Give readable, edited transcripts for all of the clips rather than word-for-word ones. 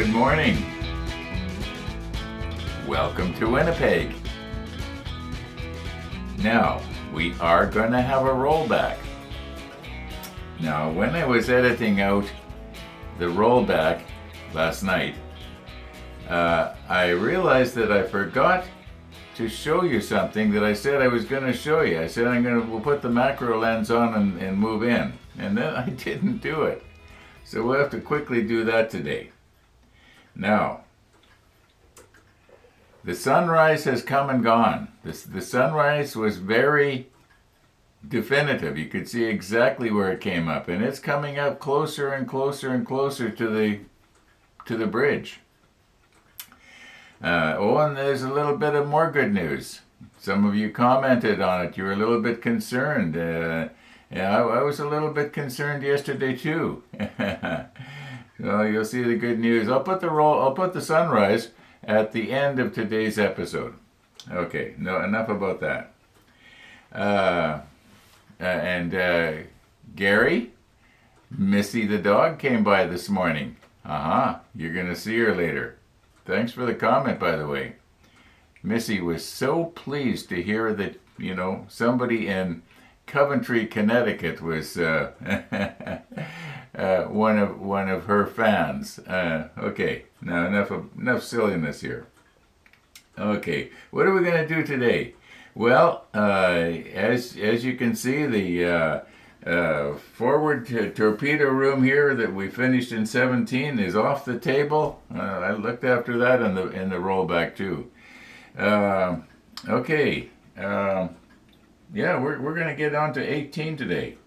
Good morning. Welcome to Winnipeg. Now, we are going to have a rollback. Now, when I was editing out the rollback last night, I realized that I forgot to show you something that I said I was going to show you. I said we'll put the macro lens on and move in, and then I didn't do it. So we'll have to quickly do that today. Now, the sunrise has come and gone. The sunrise was very definitive. You could see exactly where it came up, and it's coming up closer and closer and closer to the bridge. And there's a little bit of more good news. Some of you commented on it. You were a little bit concerned. Yeah, I was a little bit concerned yesterday too. So you'll see the good news. I'll put the sunrise at the end of today's episode. Okay, no, enough about that. Gary, Missy the dog came by this morning. You're gonna see her later. Thanks for the comment, by the way. Missy was so pleased to hear that, somebody in Coventry, Connecticut was one of her fans. Okay, now enough silliness here. Okay, what are we going to do today? Well, as you can see, the forward torpedo room here that we finished in 17 is off the table. I looked after that in the rollback too. Okay. Yeah, we're going to get on to 18 today.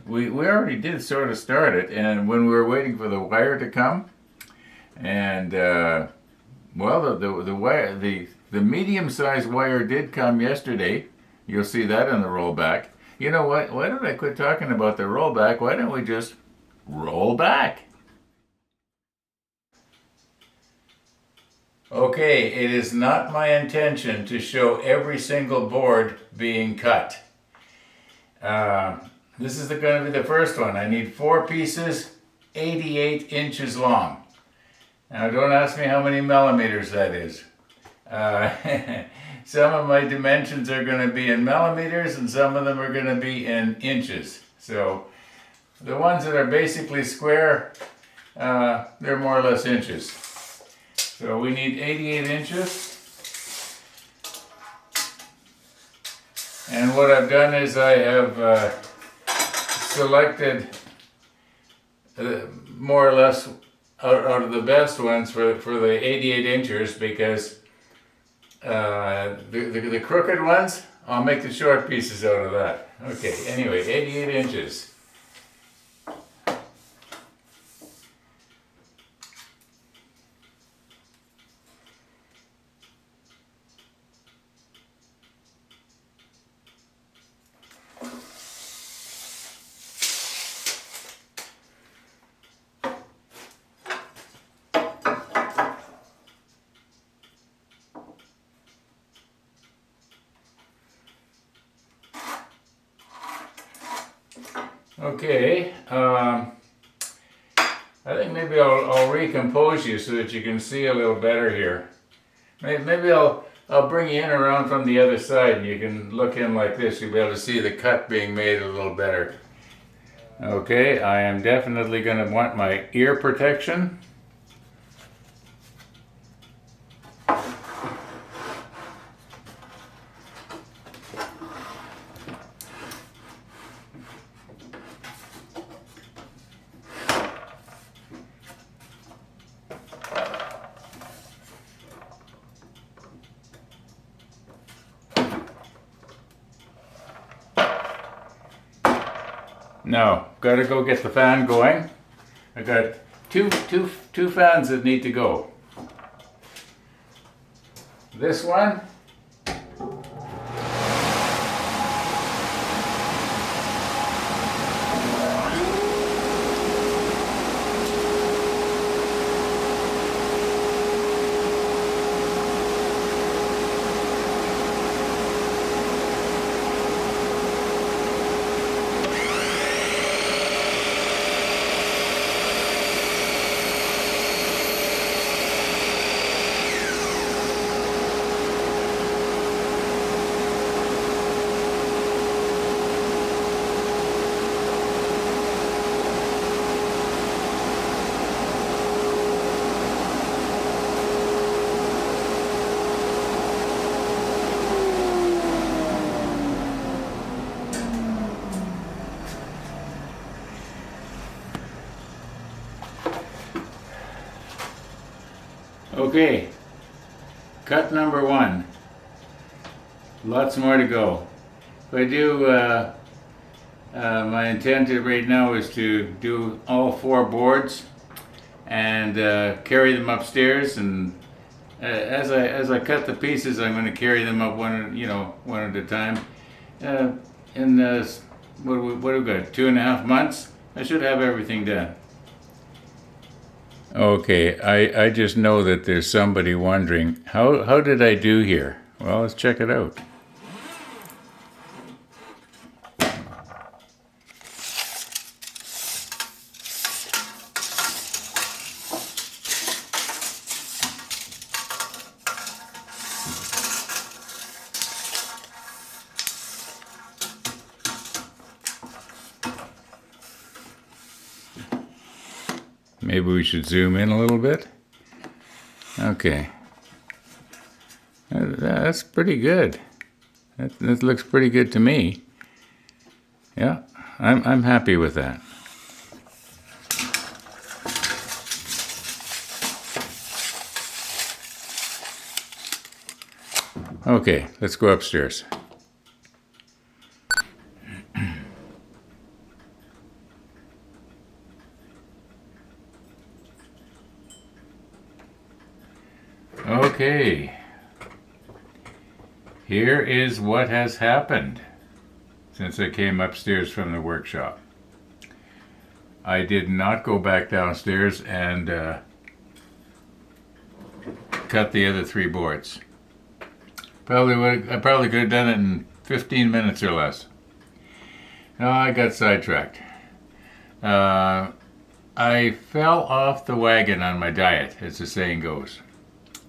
We already did sort of start it, and when we were waiting for the wire to come, and the wire, the medium-sized wire did come yesterday. You'll see that in the rollback. You know what? Why don't I quit talking about the rollback? Why don't we just roll back? Okay, it is not my intention to show every single board being cut. This is going to be the first one. I need 4 pieces, 88 inches long. Now don't ask me how many millimeters that is. Some of my dimensions are going to be in millimeters and some of them are going to be in inches. So the ones that are basically square, they're more or less inches. So we need 88 inches. And what I've done is I have selected more or less out of the best ones for the 88 inches because the crooked ones, I'll make the short pieces out of that. Okay, anyway, 88 inches. Okay, I think maybe I'll recompose you so that you can see a little better here. Maybe I'll bring you in around from the other side and you can look in like this. You'll be able to see the cut being made a little better. Okay, I am definitely going to want my ear protection. Now, gotta go get the fan going. I got two fans that need to go. This one. Okay, cut number 1. Lots more to go. If I do, my intent right now is to do all 4 boards and carry them upstairs. And as I cut the pieces, I'm going to carry them up one at a time. In what do we got? 2.5 months. I should have everything done. Okay, I just know that there's somebody wondering, how did I do here? Well, let's check it out. Maybe we should zoom in a little bit. Okay. That's pretty good. That looks pretty good to me. Yeah, I'm happy with that. Okay, let's go upstairs. Okay, here is what has happened since I came upstairs from the workshop. I did not go back downstairs and cut the other 3 boards. I probably could have done it in 15 minutes or less. No, I got sidetracked. I fell off the wagon on my diet, as the saying goes.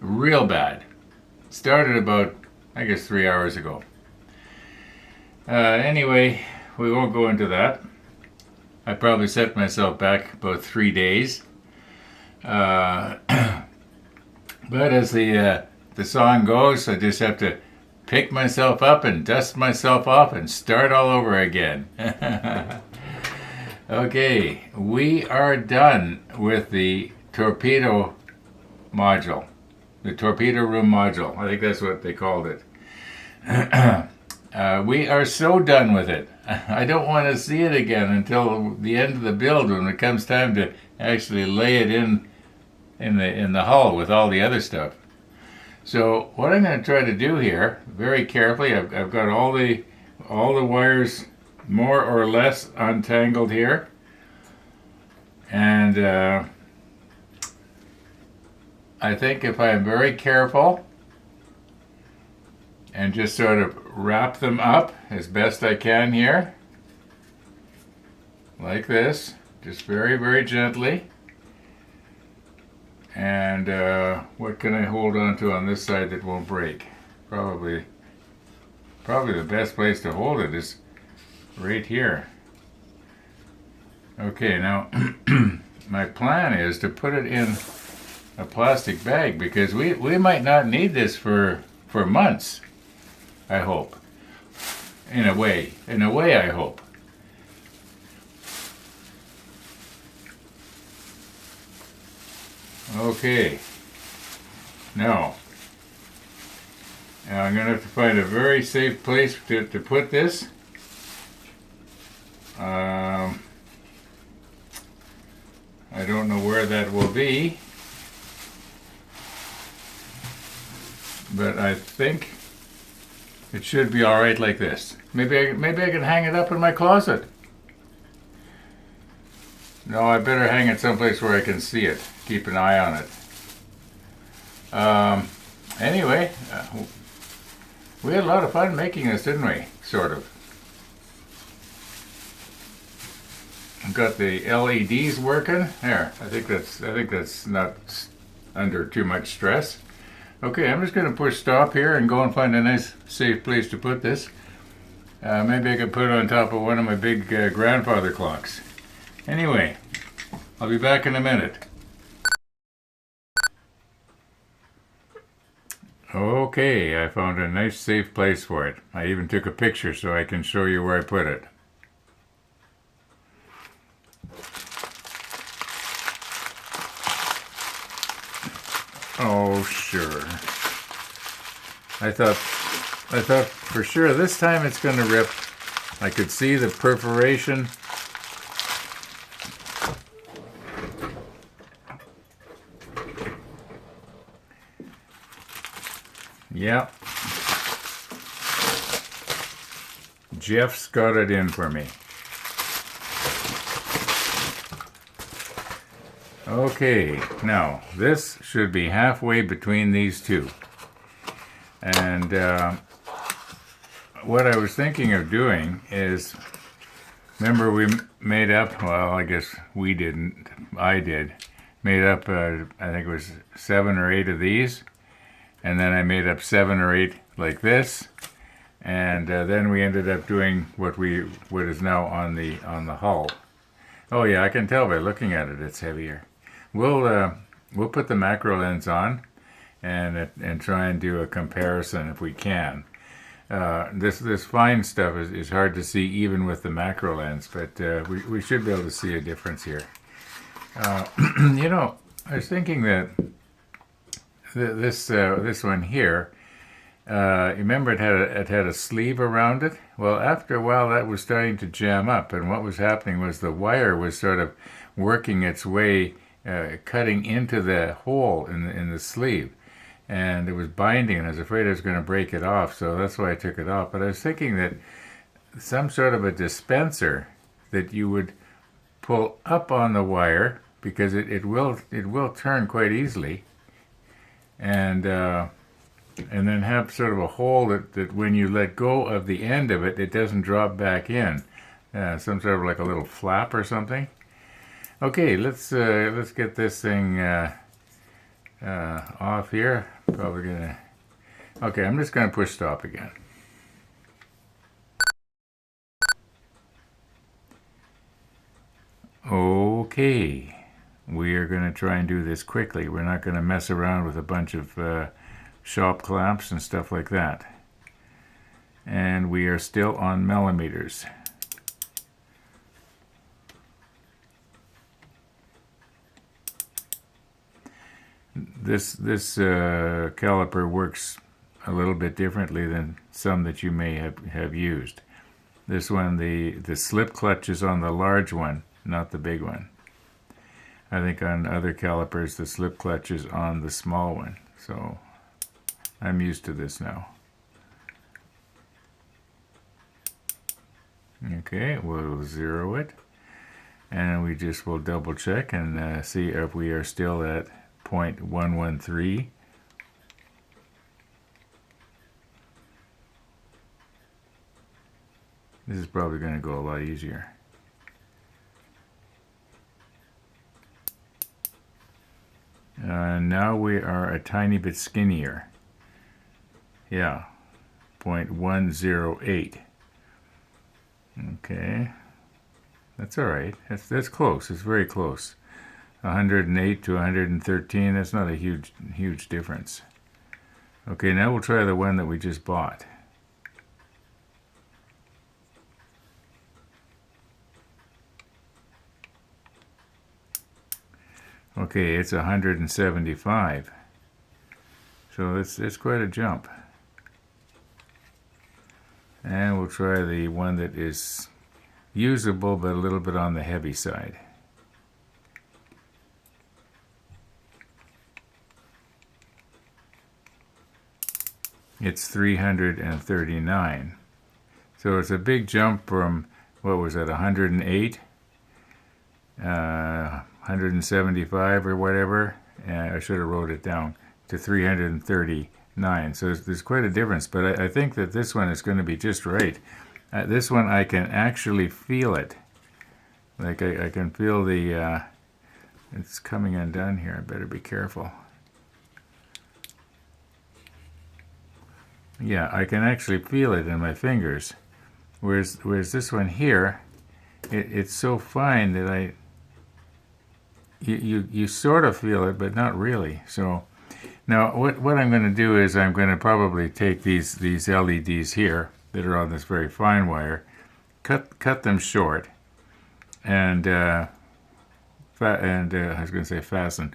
Real bad. Started about, I guess, 3 hours ago. Anyway, we won't go into that. I probably set myself back about 3 days. But as the song goes, I just have to pick myself up and dust myself off and start all over again. Okay, we are done with the torpedo module. The torpedo room module. I think that's what they called it. We are so done with it. I don't want to see it again until the end of the build, when it comes time to actually lay it in the hull with all the other stuff. So what I'm going to try to do here, very carefully, I've got all the wires more or less untangled here, and I think if I am very careful and just sort of wrap them up as best I can here, like this, just very, very gently. And what can I hold on to on this side that won't break? Probably the best place to hold it is right here. Okay, now my plan is to put it in a plastic bag, because we might not need this for months, I hope. In a way, I hope. Okay, now I'm going to have to find a very safe place to put this. I don't know where that will be, but I think it should be all right like this. Maybe I can hang it up in my closet. No, I better hang it someplace where I can see it. Keep an eye on it. Anyway, we had a lot of fun making this, didn't we? Sort of. I've got the LEDs working. There, I think that's not under too much stress. Okay, I'm just going to push stop here and go and find a nice safe place to put this. Maybe I could put it on top of one of my big grandfather clocks. Anyway, I'll be back in a minute. Okay, I found a nice safe place for it. I even took a picture so I can show you where I put it. Oh, sure. I thought for sure this time it's going to rip. I could see the perforation. Yep. Jeff's got it in for me. Okay, now this should be halfway between these two. And what I was thinking of doing is, remember we made up, well, I guess we didn't, I did, made up, I think it was 7 or 8 of these. And then I made up 7 or 8 like this. And then we ended up doing what is now on the hull. Oh yeah, I can tell by looking at it, it's heavier. We'll put the macro lens on and try and do a comparison if we can. This fine stuff is hard to see even with the macro lens, but we should be able to see a difference here. You know, I was thinking that this one here, you remember it had a sleeve around it? Well, after a while that was starting to jam up, and what was happening was the wire was sort of working its way, cutting into the hole in the sleeve, and it was binding, and I was afraid I was going to break it off, so that's why I took it off. But I was thinking that some sort of a dispenser that you would pull up on the wire, because it will turn quite easily, and then have sort of a hole that when you let go of the end of it, it doesn't drop back in. Some sort of like a little flap or something. Okay, let's get this thing off here. Probably gonna. Okay, I'm just gonna push stop again. Okay, we are gonna try and do this quickly. We're not gonna mess around with a bunch of shop clamps and stuff like that. And we are still on millimeters. This caliper works a little bit differently than some that you may have used. This one, the slip clutch is on the large one, not the big one. I think on other calipers the slip clutch is on the small one. So I'm used to this now. Okay, we'll zero it, and we just will double check and see if we are still at 0.113. This is probably going to go a lot easier. Now we are a tiny bit skinnier. Yeah, 0.108. Okay, that's all right. That's close. It's very close. 108 to 113. That's not a huge difference. Okay, now we'll try the one that we just bought. Okay, it's 175. So it's quite a jump. And we'll try the one that is usable but a little bit on the heavy side. It's 339. So it's a big jump from, what was it, 108, 175 or whatever. I should have wrote it down, to 339. So there's quite a difference, but I think that this one is going to be just right. This one I can actually feel it. Like I can feel the, it's coming undone here. I better be careful. Yeah, I can actually feel it in my fingers. Whereas this one here, it's so fine that you sort of feel it, but not really. So now what I'm going to do is I'm going to probably take these LEDs here that are on this very fine wire, cut them short, and I was going to say fasten,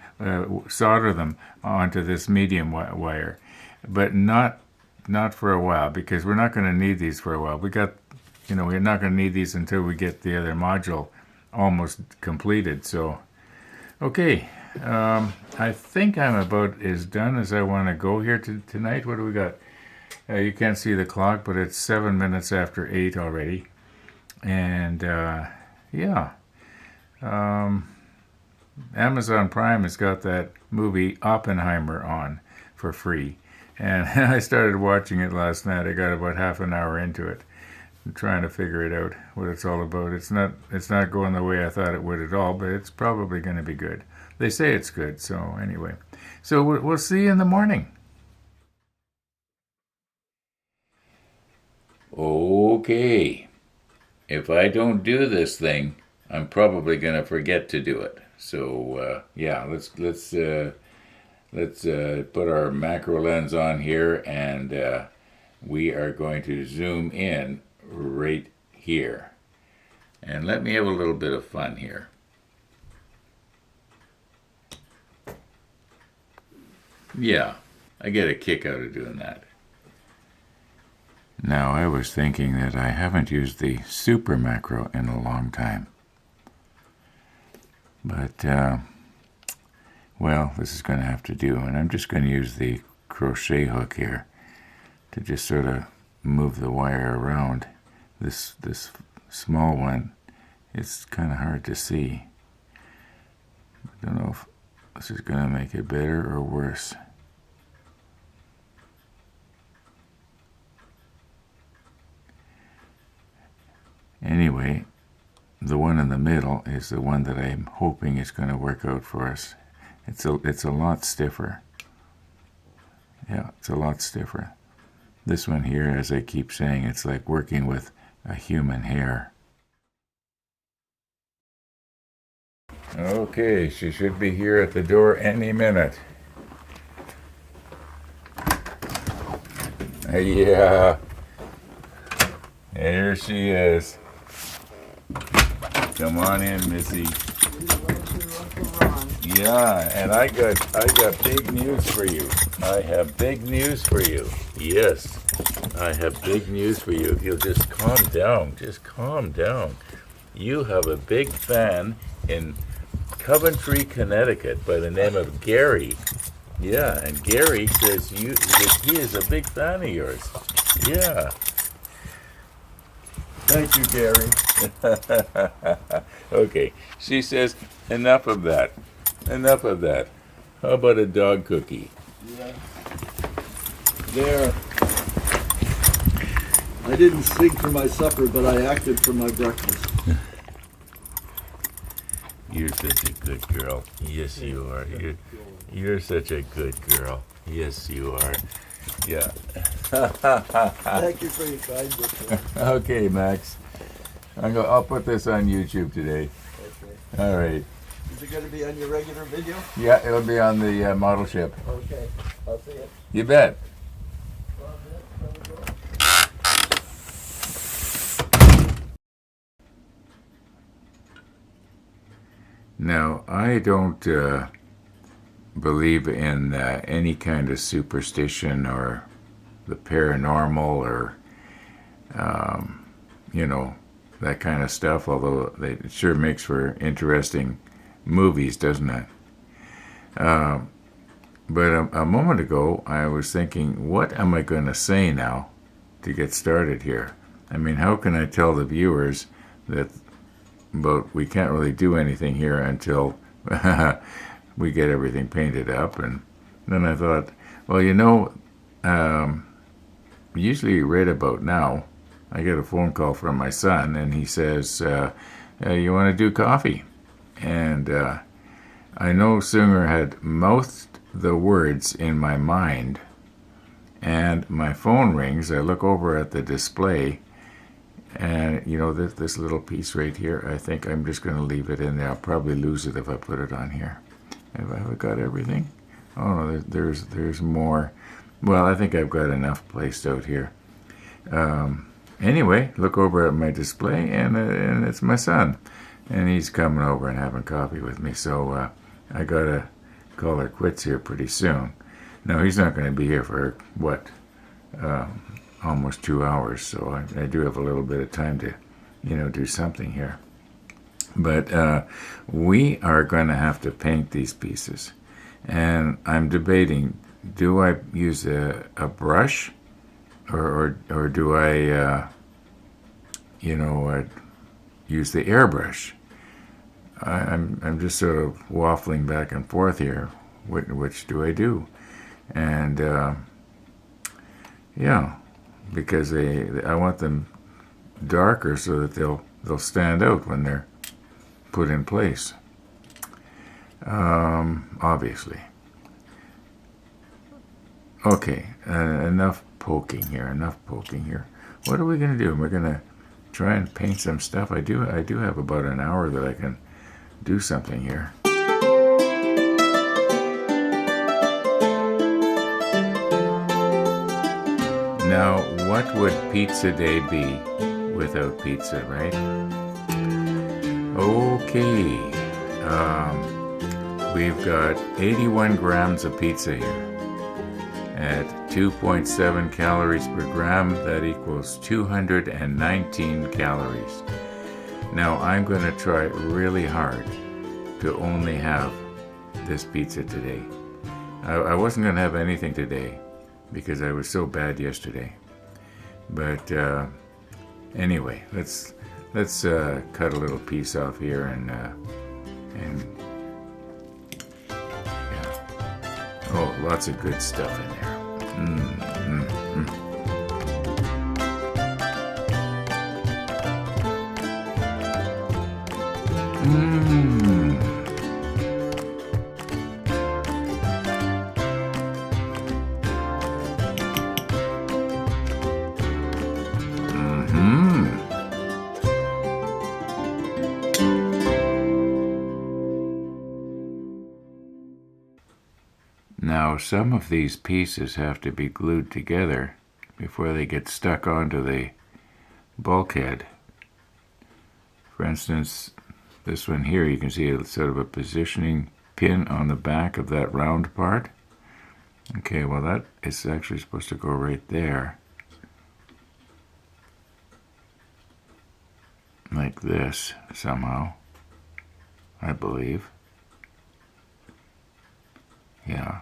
solder them onto this medium wire, but not for a while, because we're not going to need these for a while. We're not going to need these until we get the other module almost completed. So, okay, I think I'm about as done as I want to go here tonight. What do we got? You can't see the clock, but it's 7 minutes after 8 already. And yeah, Amazon Prime has got that movie Oppenheimer on for free. And I started watching it last night. I got about half an hour into it. I'm trying to figure it out, what it's all about. It's not going the way I thought it would at all, but it's probably going to be good. They say it's good, so anyway. So we'll see you in the morning. Okay. If I don't do this thing, I'm probably going to forget to do it. So yeah, let's put our macro lens on here, and we are going to zoom in right here. And let me have a little bit of fun here. Yeah, I get a kick out of doing that. Now, I was thinking that I haven't used the super macro in a long time. But, well, this is going to have to do. And I'm just going to use the crochet hook here to just sort of move the wire around. This small one, it's kind of hard to see. I don't know if this is going to make it better or worse. Anyway, the one in the middle is the one that I'm hoping is going to work out for us. It's a lot stiffer. Yeah, it's a lot stiffer. This one here, as I keep saying, it's like working with a human hair. Okay, she should be here at the door any minute. Yeah, here she is. Come on in, Missy. Yeah, and I got big news for you. I have big news for you. Yes, I have big news for you. If you'll just calm down. You have a big fan in Coventry, Connecticut, by the name of Gary. Yeah, and Gary says that he is a big fan of yours. Yeah. Thank you, Gary. Okay, she says, enough of that. How about a dog cookie? Yeah. There. I didn't sing for my supper, but I acted for my breakfast. You're such a good girl. Yes, you are. You're such a good girl. Yes, you are. Yeah. Thank you for your kindness. Okay, Max. I'll put this on YouTube today. Okay. All right. Is it going to be on your regular video? Yeah, it'll be on the model ship. Okay. I'll see it. You bet. Now, I don't believe in any kind of superstition or the paranormal or, that kind of stuff, although it sure makes for interesting movies, doesn't it? But a moment ago, I was thinking, what am I going to say now to get started here? I mean, how can I tell the viewers that we can't really do anything here until we get everything painted up? And then I thought, well, usually right about now, I get a phone call from my son, and he says, you want to do coffee? And I no sooner had mouthed the words in my mind, and my phone rings. I look over at the display, and this little piece right here, I think I'm just going to leave it in there. I'll probably lose it if I put it on here. Have I got everything? Oh no, there's more. Well, I think I've got enough placed out here. Anyway, look over at my display, and it's my son. and he's coming over and having coffee with me. So I gotta call her quits here pretty soon. Now he's not going to be here for what, almost 2 hours. So I do have a little bit of time to, do something here. But we are going to have to paint these pieces, and I'm debating: do I use a brush, or do I, use the airbrush? I'm just sort of waffling back and forth here. Which do I do? And yeah, because I want them darker so that they'll stand out when they're put in place. Obviously. Okay, enough poking here. What are we going to do? We're going to try and paint some stuff. I do have about an hour that I can do something here. Now, what would pizza day be without pizza, right? Okay, we've got 81 grams of pizza here. At 2.7 calories per gram, that equals 219 calories. Now, I'm going to try really hard to only have this pizza today. I wasn't going to have anything today because I was so bad yesterday. But anyway, let's cut a little piece off here and yeah. Oh, lots of good stuff in there. Now, some of these pieces have to be glued together before they get stuck onto the bulkhead. For instance, this one here, you can see it's sort of a positioning pin on the back of that round part. Okay, well that is actually supposed to go right there. Like this, somehow, I believe. Yeah.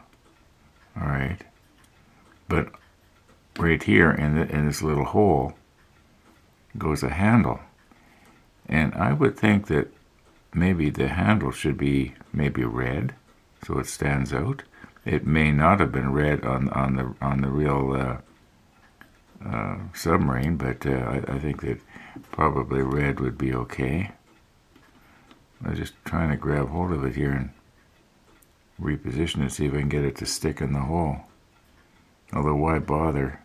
All right, but right here in this little hole goes a handle, and I would think that maybe the handle should be maybe red, so it stands out. It may not have been red on the real submarine, but I think that probably red would be okay. I'm just trying to grab hold of it here and reposition it, see if I can get it to stick in the hole. Although why bother?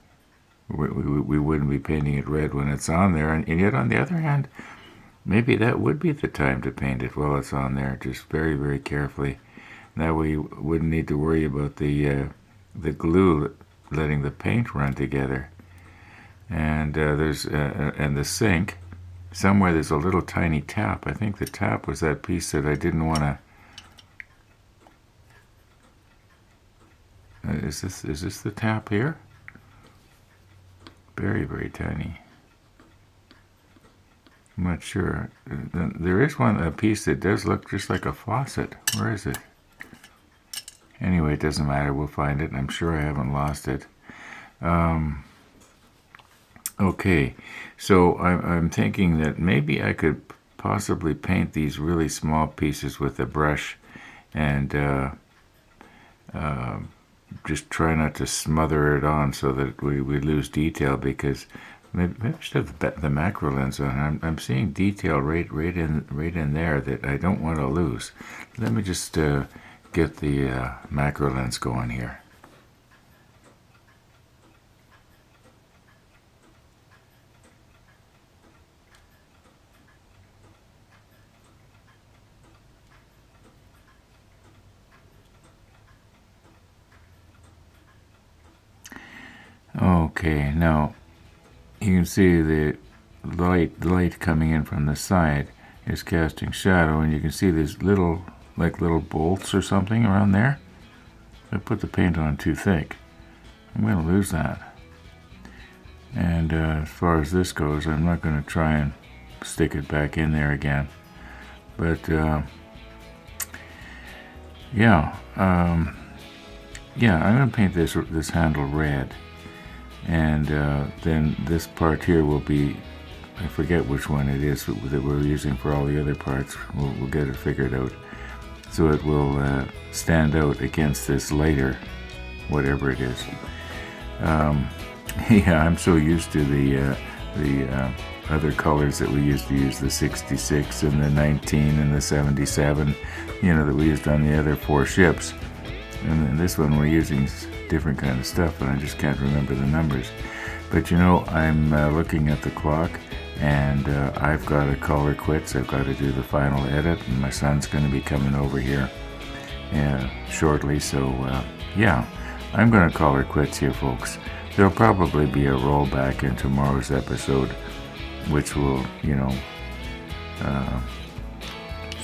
We wouldn't be painting it red when it's on there, and yet on the other hand, maybe that would be the time to paint it while it's on there, just very, very carefully. That way you wouldn't need to worry about the glue letting the paint run together. And there's and the sink, somewhere there's a little tiny tap. I think the tap was that piece that I didn't want to. Is this the tap here? Very, very tiny. I'm not sure. There is a piece that does look just like a faucet. Where is it? Anyway, it doesn't matter. We'll find it. I'm sure I haven't lost it. Okay, so I'm thinking that maybe I could possibly paint these really small pieces with a brush and just try not to smother it on so that we lose detail, because maybe I should have the macro lens on. I'm seeing detail right in there that I don't want to lose. Let me just get the macro lens going here. Okay, now you can see the light coming in from the side. is casting shadow, and you can see these little bolts or something around there. If I put the paint on too thick, I'm going to lose that. And as far as this goes, I'm not going to try and stick it back in there again. But yeah, I'm going to paint this handle red, and then this part here will be, I forget which one it is that we're using for all the other parts. We'll get it figured out, so it will stand out against this lighter, whatever it is. Yeah, I'm so used to the other colors that we used to use, the 66 and the 19 and the 77, that we used on the other 4 ships. And then this one we're using different kind of stuff, and I just can't remember the numbers. But I'm looking at the clock, and I've got to call her quits. I've got to do the final edit, and my son's going to be coming over here shortly. So yeah, I'm going to call her quits here, folks. There'll probably be a rollback in tomorrow's episode, which will,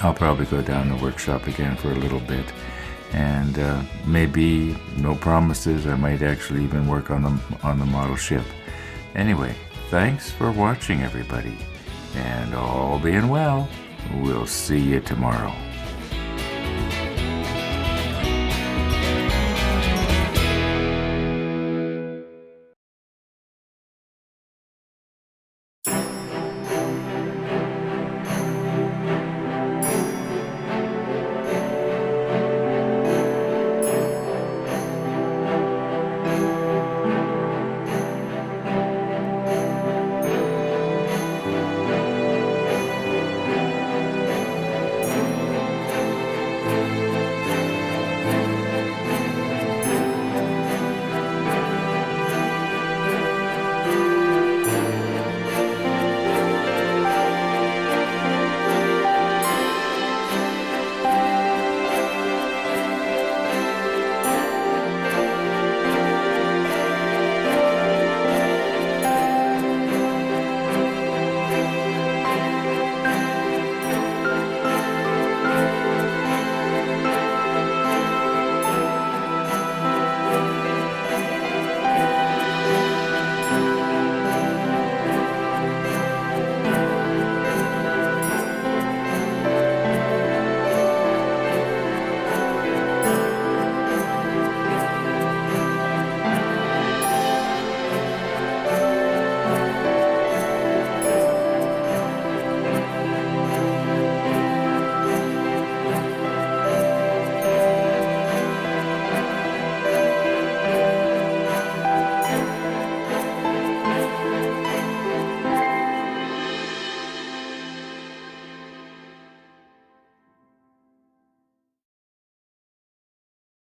I'll probably go down to the workshop again for a little bit, and maybe, no promises, I might actually even work on the model ship. Anyway, thanks for watching, everybody, and all being well, we'll see you tomorrow.